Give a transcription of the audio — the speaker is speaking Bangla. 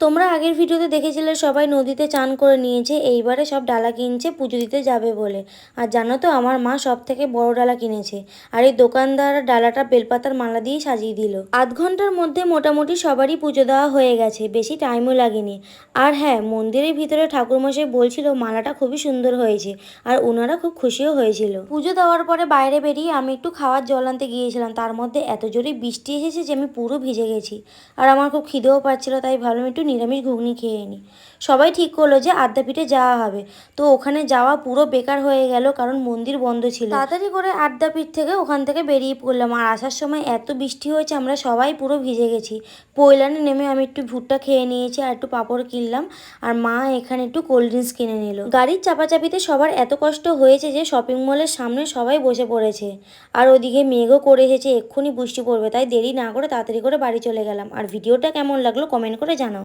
তোমরা আগের ভিডিওতে দেখেছিলে সবাই নদীতে চান করে নিয়েছে, এইবারে সব ডালা কিনছে পুজো দিতে যাবে বলে। আর জানো তো আমার মা সব থেকে বড় ডালা কিনেছে, আর এই দোকানদার ডালাটা বেলপাতার মালা দিয়ে সাজিয়ে দিল। আধ ঘন্টার মধ্যে মোটামুটি সবারই পুজো দেওয়া হয়ে গেছে, বেশি টাইমও লাগেনি। আর হ্যাঁ, মন্দিরের ভিতরে ঠাকুরমশাই বলছিল মালাটা খুবই সুন্দর হয়েছে, আর ওনারা খুব খুশিও হয়েছিল। পুজো দেওয়ার পরে বাইরে বেরিয়ে আমি একটু খাওয়ার জল আনতে গিয়েছিলাম, তার মধ্যে এত জোরে বৃষ্টি এসেছে যে আমি পুরো ভিজে গেছি। আর আমার খুব খিদেও পাচ্ছিল, তাই ভাবলাম একটু নিরামিষ ঘুগনি খেয়ে নিই। সবাই ঠিক করলো যে আদ্যাপীঠে যাওয়া হবে, তো ওখানে যাওয়া পুরো বেকার হয়ে গেল, কারণ মন্দির বন্ধ ছিল। তাড়াতাড়ি করে আদ্যাপীঠ থেকে ওখান থেকে বেরিয়ে পড়লাম, আর আসার সময় এত বৃষ্টি হয়েছে আমরা সবাই পুরো ভিজে গেছি। পৈলানে নেমে আমি একটু ভুট্টা খেয়ে নিয়েছি আর একটু পাঁপড় কিনলাম, আর মা এখানে একটু কোল্ড ড্রিঙ্কস কিনে নিল। গাড়ির চাপাচাপিতে সবার এত কষ্ট হয়েছে যে শপিং মলের সামনে সবাই বসে পড়েছে। আর ওদিকে মেঘও করে এসেছে, এক্ষুনি বৃষ্টি পড়বে, তাই দেরি না করে তাড়াতাড়ি করে বাড়ি চলে গেলাম। আর ভিডিওটা কেমন লাগলো কমেন্ট করে জানাও।